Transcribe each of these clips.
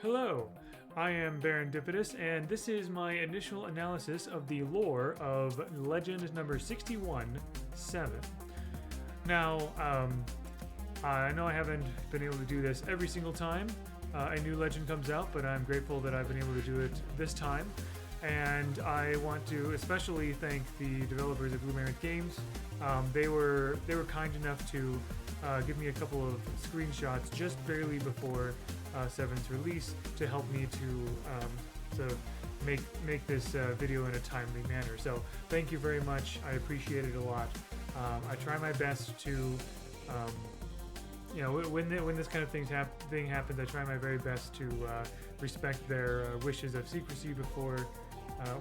Hello, I am Barendipitous, and this is my initial analysis of the lore of Legend number 61-7. Now, I know I haven't been able to do this every single time a new legend comes out, but I'm grateful that I've been able to do it this time. And I want to especially thank the developers of Blue Mammoth Games. They were kind enough to give me a couple of screenshots just barely before 7's release to help me to make this video in a timely manner. So thank you very much. I appreciate it a lot. I try my best to, when this kind of thing happens, I try my very best to respect their wishes of secrecy before.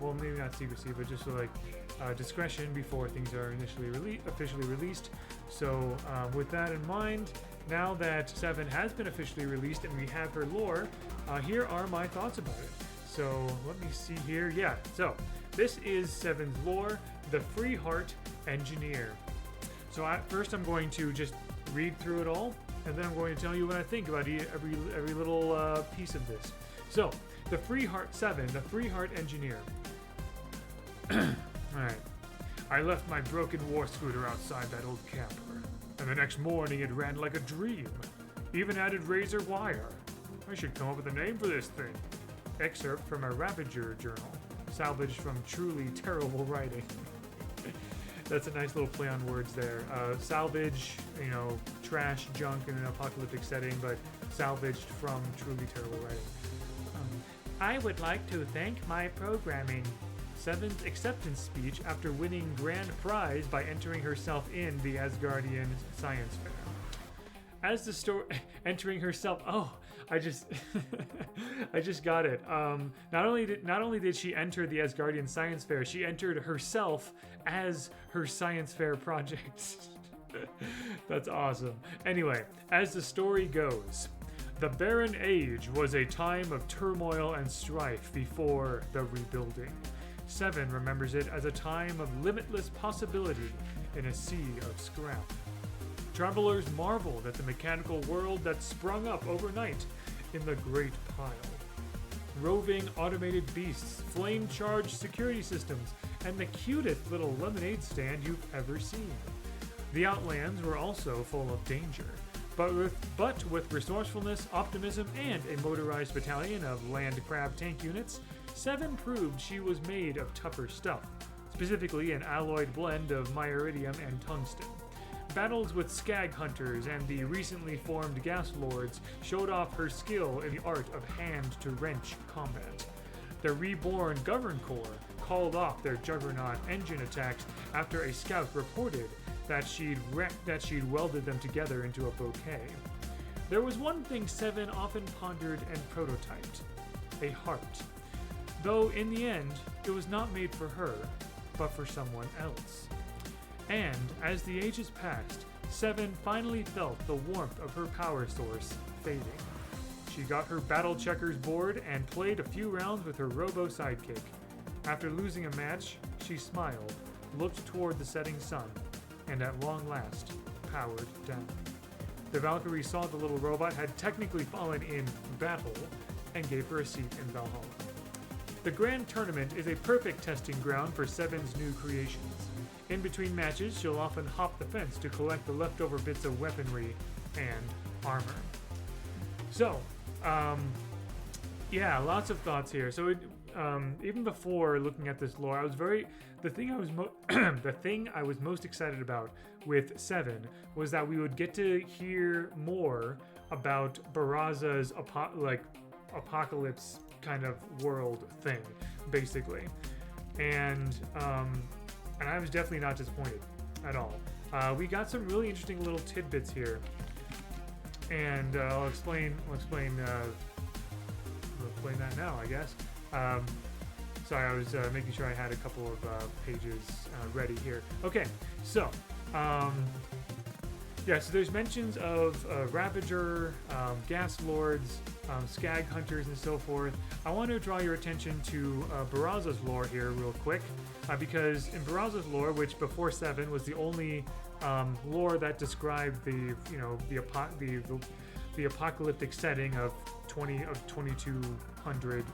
Well, maybe not secrecy, but just like discretion before things are officially released. So with that in mind, now that 7 has been officially released and we have her lore, here are my thoughts about it. So let me see here. Yeah, so this is 7's lore, the Free Heart Engineer. So first I'm going to just read through it all, and then I'm going to tell you what I think about every little piece of this. So, the Free Heart 7, the Free Heart Engineer. Alright. I left my broken war scooter outside that old camper, and the next morning it ran like a dream. Even added razor wire. I should come up with a name for this thing. Excerpt from a Ravager journal, salvaged from truly terrible writing. That's a nice little play on words there. Salvage, trash, junk in an apocalyptic setting, but salvaged from truly terrible writing. I would like to thank my programming. 7's acceptance speech after winning grand prize by entering herself in the Asgardian Science Fair. As the story entering herself, I just got it. Not only did she enter the Asgardian Science Fair, she entered herself as her science fair project. That's awesome. Anyway, as the story goes, the Barren Age was a time of turmoil and strife before the rebuilding. 7 remembers it as a time of limitless possibility in a sea of scrap. Travelers marveled at the mechanical world that sprung up overnight in the Great Pile. Roving automated beasts, flame-charged security systems, and the cutest little lemonade stand you've ever seen. The Outlands were also full of danger, but with resourcefulness, optimism, and a motorized battalion of land crab tank units, 7 proved she was made of tougher stuff, specifically an alloyed blend of myiridium and tungsten. Battles with skag hunters and the recently formed gas lords showed off her skill in the art of hand-to-wrench combat. The reborn Govern Corps called off their juggernaut engine attacks after a scout reported that she'd welded them together into a bouquet. There was one thing 7 often pondered and prototyped: a heart. Though in the end, it was not made for her, but for someone else. And as the ages passed, 7 finally felt the warmth of her power source fading. She got her battle checkers board and played a few rounds with her robo sidekick. After losing a match, she smiled, looked toward the setting sun, and at long last, powered down. The Valkyrie saw the little robot had technically fallen in battle and gave her a seat in Brawlhalla. The Grand Tournament is a perfect testing ground for 7's new creations. In between matches, she'll often hop the fence to collect the leftover bits of weaponry and armor. So, lots of thoughts here. So, even before looking at this lore, the thing I was most excited about with 7 was that we would get to hear more about Barza's apocalypse kind of world thing, basically, and I was definitely not disappointed at all. We got some really interesting little tidbits here, and I'll explain that now, I guess. Sorry, I was making sure I had a couple of pages ready here. Okay, so so there's mentions of Ravager, Gas Lords, Skag Hunters, and so forth. I want to draw your attention to Barza's lore here real quick, because in Barza's lore, which before 7 was the only lore that described the the apocalyptic setting of 2200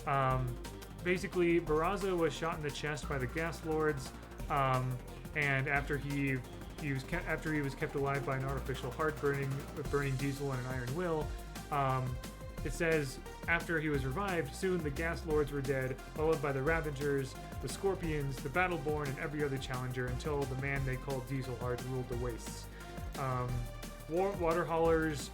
AD. Basically, Barza was shot in the chest by the gas lords, and after he was kept alive by an artificial heart burning diesel and an iron will. It says after he was revived, soon the gas lords were dead, followed by the Ravagers, the Scorpions, the Battleborn, and every other challenger until the man they called Dieselheart ruled the wastes. Water haulers,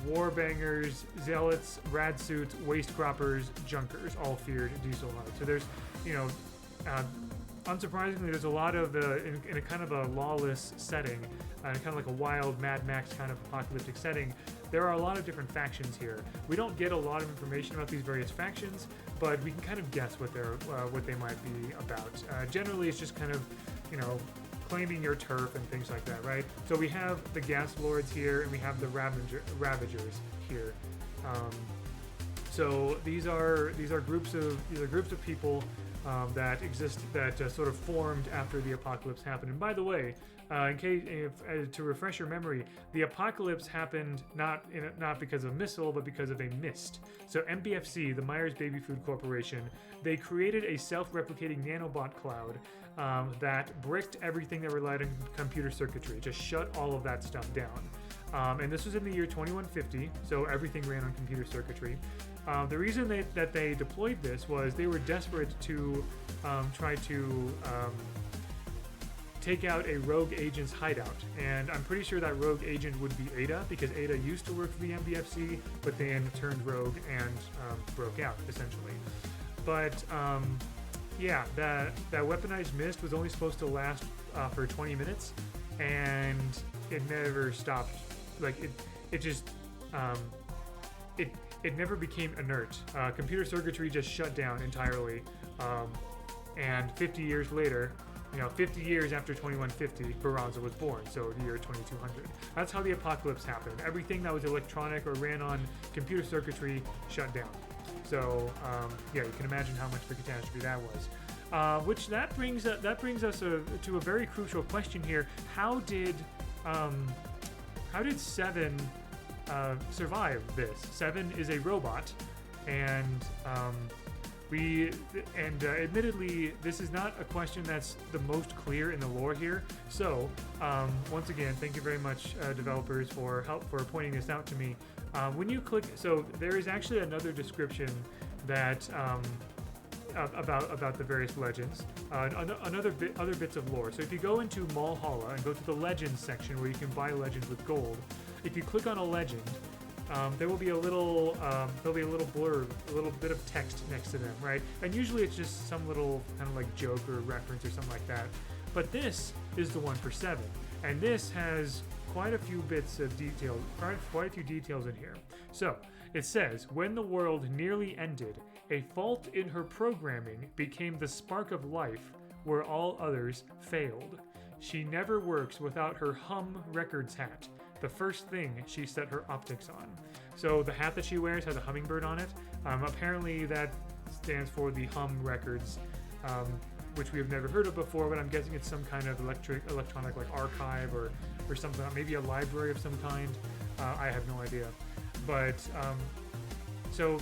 warbangers, zealots, radsuits, waste croppers, junkers all feared Dieselheart. So there's, unsurprisingly, there's a lot of in a kind of a lawless setting, kind of like a wild Mad Max kind of apocalyptic setting. There are a lot of different factions here. We don't get a lot of information about these various factions, but we can kind of guess what they might be about. Generally, it's just kind of, claiming your turf and things like that, right? So we have the gas lords here, and we have the ravagers here. So these are groups of people that exist, that sort of formed after the apocalypse happened. And by the way, to refresh your memory, the apocalypse happened not because of missile, but because of a mist. So MBFC, the Myers Baby Food Corporation, they created a self-replicating nanobot cloud that bricked everything that relied on computer circuitry, just shut all of that stuff down. And this was in the year 2150, so everything ran on computer circuitry. The reason that they deployed this was they were desperate to try to take out a rogue agent's hideout, and I'm pretty sure that rogue agent would be Ada, because Ada used to work for the MBFC, but then turned rogue and broke out, essentially. But yeah, that weaponized mist was only supposed to last for 20 minutes, and it never stopped. Like, it never became inert. Computer circuitry just shut down entirely, and 50 years later, 50 years after 2150, Barza was born, so the year 2200. That's how the apocalypse happened. Everything that was electronic or ran on computer circuitry shut down. So yeah, you can imagine how much of a catastrophe that was. Which brings us to a very crucial question here. How did Seven survive this? Seven is a robot, and admittedly, this is not a question that's the most clear in the lore here. So, once again, thank you very much, developers, for pointing this out to me. When you click, so there is actually another description that about the various legends, other bits of lore. So if you go into Brawlhalla and go to the legends section where you can buy legends with gold, if you click on a legend, there will be a little blurb, a little bit of text next to them, right? And usually it's just some little kind of like joke or reference or something like that. But this is the one for Seven, and this has quite a few bits of detail, quite a few details in here. So it says, when the world nearly ended, a fault in her programming became the spark of life where all others failed. She never works without her Hum Records hat, the first thing she set her optics on. So the hat that she wears has a hummingbird on it. Apparently that stands for the Hum Records, which we have never heard of before, but I'm guessing it's some kind of electronic like archive or something, maybe a library of some kind. I have no idea. But so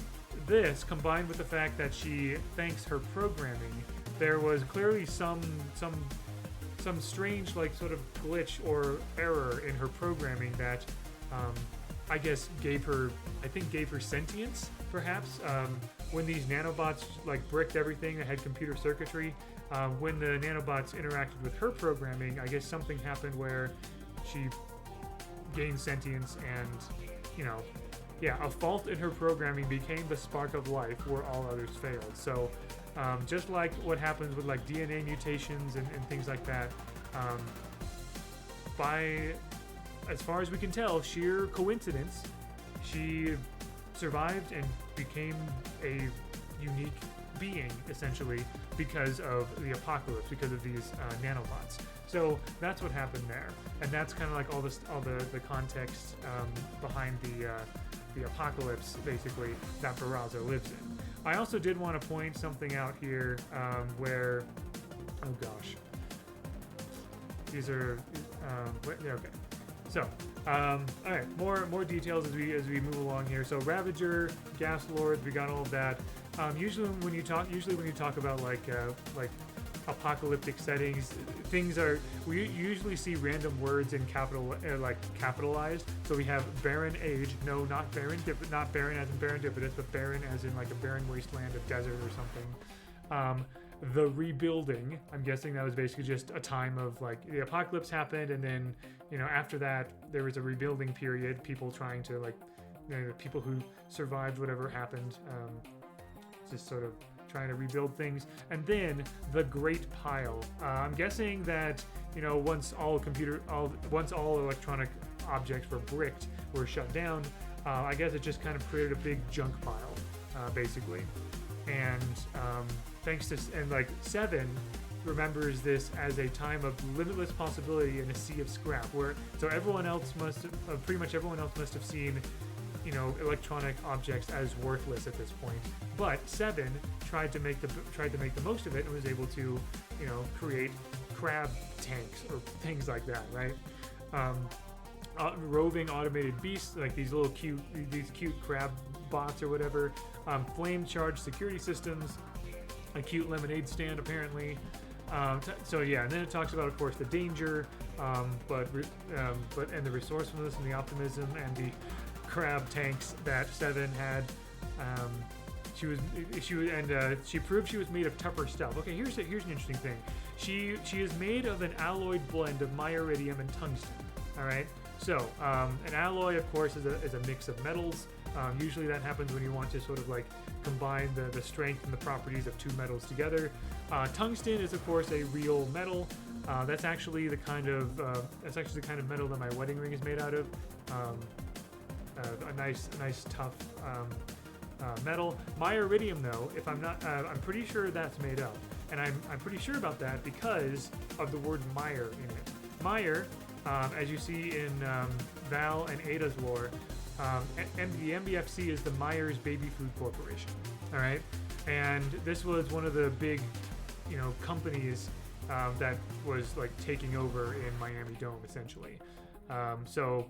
this, combined with the fact that she thanks her programming, there was clearly some strange, like, sort of glitch or error in her programming that I guess gave her sentience, perhaps. When these nanobots like bricked everything that had computer circuitry, when the nanobots interacted with her programming, I guess something happened where she gained sentience, and a fault in her programming became the spark of life where all others failed. So just like what happens with like DNA mutations and things like that, by as far as we can tell, sheer coincidence, she survived and became a unique being, essentially, because of the apocalypse, because of these nanobots. So that's what happened there, and that's kind of like all the context behind the apocalypse, basically, that Barza lives in. I also did want to point something out here where, oh gosh, these are, yeah, okay. So, all right, more details as we move along here. So, Ravager, Gas Lords, we got all of that. Usually when you talk about like apocalyptic settings, we usually see random words in capitalized. So we have barren age. No, not barren, not barren as in serendipitous, but barren as in like a barren wasteland, a desert or something. The rebuilding, I'm guessing that was basically just a time of like the apocalypse happened, and then after that there was a rebuilding period. People trying to the people who survived whatever happened, just sort of trying to rebuild things. And then the Great Pile. I'm guessing that once all electronic objects were shut down, I guess it just kind of created a big junk pile, basically. And thanks to 7 remembers this as a time of limitless possibility in a sea of scrap. Pretty much everyone else must have seen electronic objects as worthless at this point. But 7 tried to make the most of it and was able to, create crab tanks or things like that, right? Roving automated beasts, like these cute crab bots or whatever. Flame charged security systems. A cute lemonade stand, apparently. So yeah, and then it talks about, of course, the danger, but the resourcefulness and the optimism and the crab tanks that 7 had. She proved she was made of tougher stuff. Okay, here's an interesting thing. She is made of an alloyed blend of myiridium and tungsten. All right. So an alloy, of course, is a mix of metals. Usually that happens when you want to sort of like combine the strength and the properties of two metals together. Tungsten is, of course, a real metal. That's actually the kind of metal that my wedding ring is made out of. A nice tough metal. Myiridium, though, I'm pretty sure that's made up, and I'm pretty sure about that because of the word mire in it. Mire, as you see in Val and Ada's lore, the MBFC is the Myers Baby Food Corporation. All right, and this was one of the big, companies that was like taking over in Miami Dome, essentially. So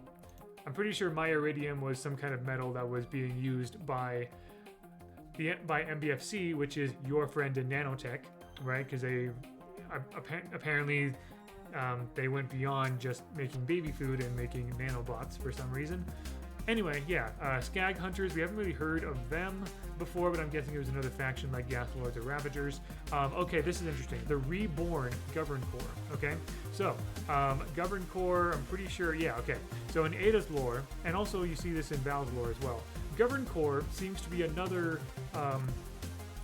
I'm pretty sure myiridium was some kind of metal that was being used by MBFC, which is your friend in nanotech, right? Because they apparently they went beyond just making baby food and making nanobots for some reason. Anyway, yeah, Skag Hunters, we haven't really heard of them before, but I'm guessing it was another faction like Gas Lords or Ravagers. Okay, this is interesting. The Reborn Govern Corps, okay? So, Govern Corps, I'm pretty sure, yeah, okay. So in Ada's lore, and also you see this in Val's lore as well, Govern Corps seems to be another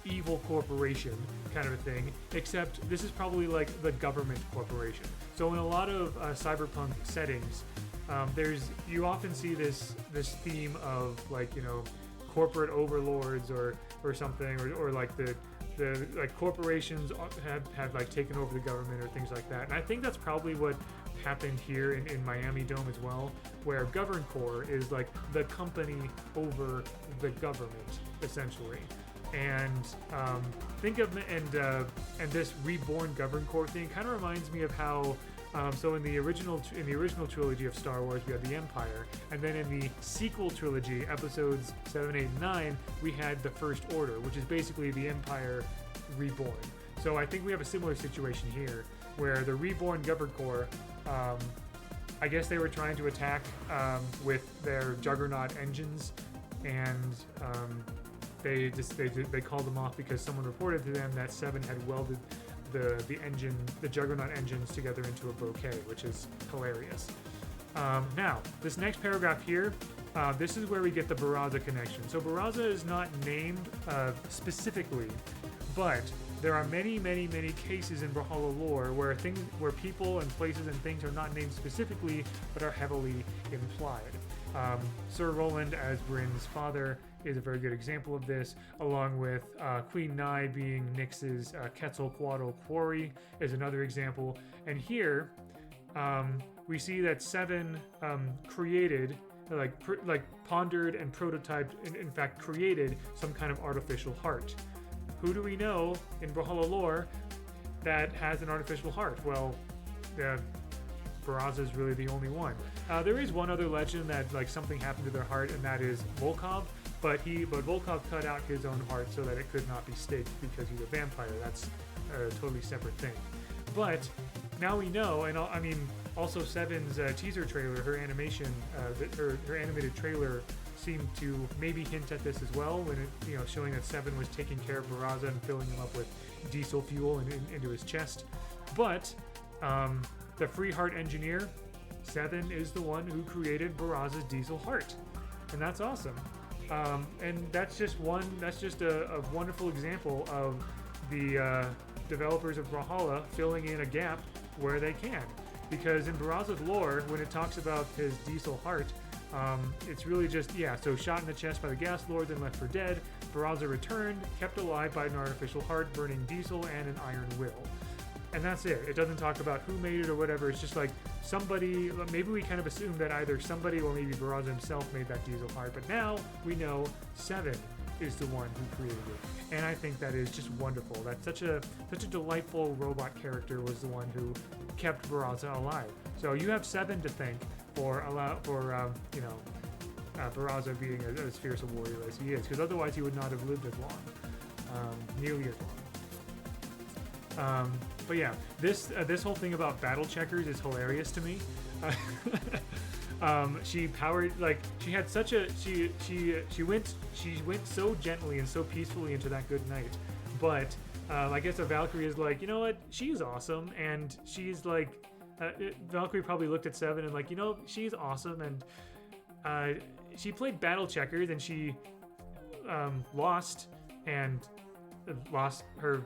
evil corporation kind of a thing, except this is probably like the government corporation. So in a lot of cyberpunk settings, you often see this theme of corporate overlords or something, or like the like corporations have like taken over the government or things like that. And I think that's probably what happened here in Miami Dome as well, where Govern Corps is like the company over the government essentially. And think of and this Reborn Govern Corps thing kind of reminds me of how. So in the original trilogy of Star Wars, we had the Empire, and then in the sequel trilogy, episodes 7, 8, and 9, we had the First Order, which is basically the Empire reborn. So I think we have a similar situation here, where the Reborn Govern Corps, I guess they were trying to attack with their Juggernaut engines, and they called them off because someone reported to them that 7 had welded the Juggernaut engines together into a bouquet, which is hilarious. Now, this next paragraph here, this is where we get the Barza connection. So Barza is not named specifically, but there are many cases in Brawlhalla lore where people and places and things are not named specifically, but are heavily implied. Sir Roland, as Bryn's father, is a very good example of this, along with Queen Nye being Nyx's Quetzalcoatl quarry is another example. And here we see that 7 created, pondered and prototyped, and in fact created some kind of artificial heart. Who do we know in Brawlhalla lore that has an artificial heart? Well, Barza is really the only one. There is one other legend that like something happened to their heart, and that is Volkov. But Volkov cut out his own heart so that it could not be staked because he's a vampire. That's a totally separate thing. But now we know, and I mean, also Seven's teaser trailer, her animation, her animated trailer seemed to maybe hint at this as well, when it, showing that Seven was taking care of Barza and filling him up with diesel fuel into his chest. But the Free Heart engineer, Seven, is the one who created Barza's diesel heart, and that's awesome. And that's just a wonderful example of the developers of Brawlhalla filling in a gap where they can. Because in Barza's lore, when it talks about his diesel heart, it's really just, so shot in the chest by the gas lord, then left for dead. Barza returned, kept alive by an artificial heart, burning diesel and an iron will. And that's it. It doesn't talk about who made it or whatever. It's just like somebody, maybe we kind of assume that either somebody or maybe Barza himself made that diesel heart. But now we know Seven is the one who created it. And I think that is just wonderful. That's such a delightful robot character was the one who kept Barza alive. So you have Seven to thank for Barza being as fierce a warrior as he is, because otherwise he would not have lived as long, nearly as long. But yeah, this whole thing about battle checkers is hilarious to me. She powered, like, she had such a she went so gently and so peacefully into that good night, but I guess a Valkyrie is like, you know what, she's awesome, and she's like, Valkyrie probably looked at Seven and like, she's awesome, and she played battle checkers and she lost her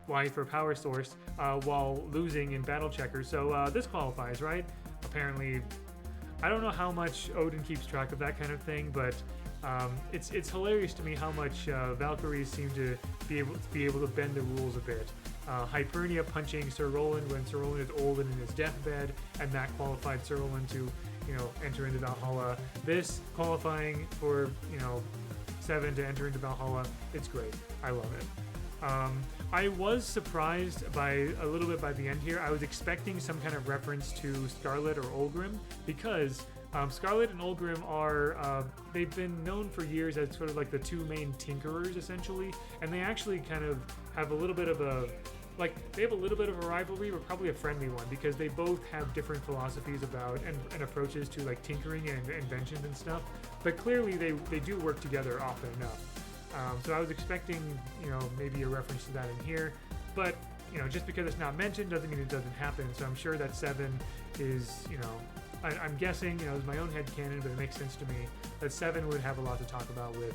life or power source while losing in battle checkers. So this qualifies, right? Apparently, I don't know how much Odin keeps track of that kind of thing, but it's hilarious to me how much Valkyries seem to be able to bend the rules a bit. Hypernia punching Sir Roland when Sir Roland is old and in his deathbed, and that qualified Sir Roland to enter into Valhalla. This qualifying for Seven to enter into Valhalla, it's great. I love it. I was surprised a little bit by the end here. I was expecting some kind of reference to Scarlet or Olgrim, because Scarlet and Olgrim are, they've been known for years as sort of like the two main tinkerers, essentially, and they actually kind of have a little bit of a rivalry, but probably a friendly one, because they both have different philosophies about and approaches to like tinkering and inventions and stuff, but clearly they do work together often enough. So I was expecting, maybe a reference to that in here, but, just because it's not mentioned doesn't mean it doesn't happen. So I'm sure that Seven is, I'm guessing, it's my own headcanon, but it makes sense to me that Seven would have a lot to talk about with,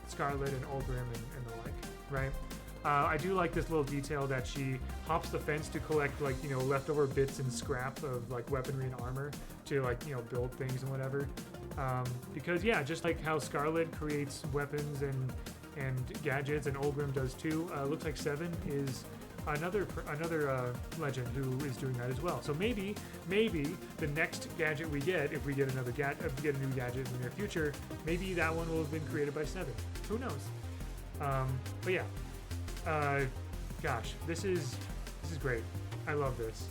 Scarlet and Olgrim and the like, right? I do like this little detail that she hops the fence to collect, like, leftover bits and scrap of, like, weaponry and armor to, like, build things and whatever. Because, yeah, just like how Scarlet creates weapons and gadgets, and Olgrim does too, looks like Seven is another legend who is doing that as well. So maybe the next gadget we get, if we get a new gadget in the near future, maybe that one will have been created by Seven. Who knows? But yeah. Gosh, this is great. I love this.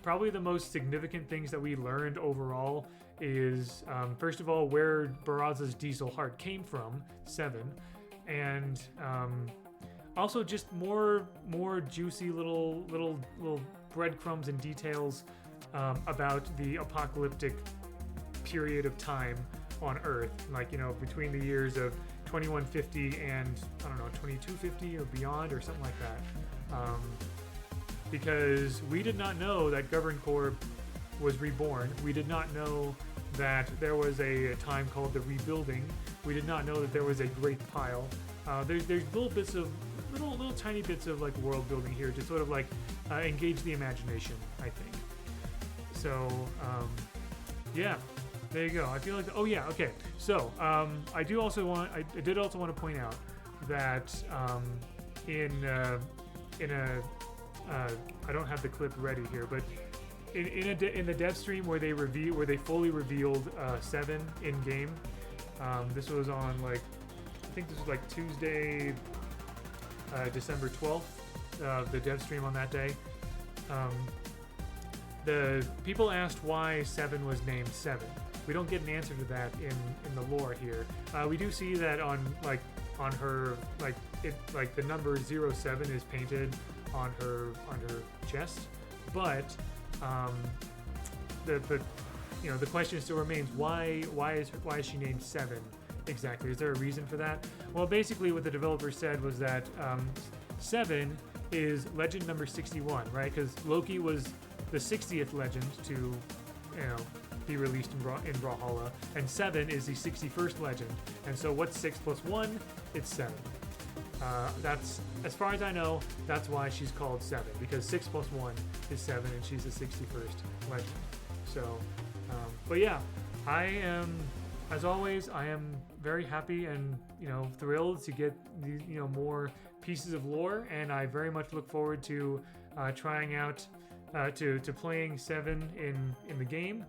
Probably the most significant things that we learned overall is, first of all, where Barza's diesel heart came from, Seven, and also just more juicy little breadcrumbs and details about the apocalyptic period of time on Earth, like, between the years of 2150 and, I don't know, 2250 or beyond or something like that. Because we did not know that Govern Corp was reborn. We did not know that there was a time called the Rebuilding. We did not know that there was a Great Pile. There's little tiny bits of like world building here to sort of like engage the imagination, I think. So, yeah. There you go. I feel like, oh yeah, okay. So, I did also want to point out that I don't have the clip ready here, but in the dev stream where they fully revealed Seven in game, this was on I think this was like Tuesday, December 12th, the dev stream on that day. The people asked why 7 was named 7. We don't get an answer to that in the lore here. We do see that on her the number 07 is painted on her chest, but the question still remains, why is she named 7 exactly? Is there a reason for that? Well, basically what the developer said was that 7 is legend number 61, right? Because Loki was the 60th legend to be released in Brawlhalla, and 7 is the 61st legend. And so what's 6 plus 1? It's 7. That's, as far as I know, that's why she's called 7, because 6 plus 1 is 7, and she's the 61st legend. So, but yeah, I am, as always, I am very happy and thrilled to get these more pieces of lore, and I very much look forward to trying out to playing 7 in the game.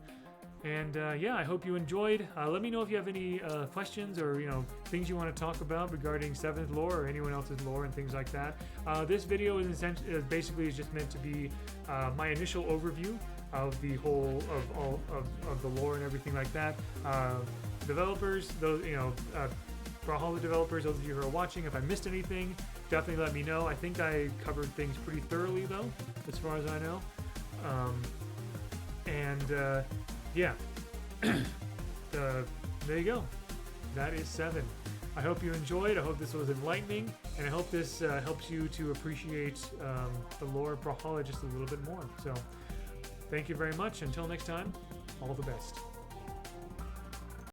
And yeah, I hope you enjoyed. Let me know if you have any questions or things you want to talk about regarding 7th lore or anyone else's lore and things like that. This video is basically just meant to be my initial overview of the whole of the lore and everything like that. Developers, those Brawlhalla developers, those of you who are watching, if I missed anything, definitely let me know. I think I covered things pretty thoroughly though, as far as I know. Yeah, there you go. That is 7. I hope you enjoyed. I hope this was enlightening, and I hope this helps you to appreciate the lore of Brawlhalla just a little bit more. So, thank you very much. Until next time, all the best.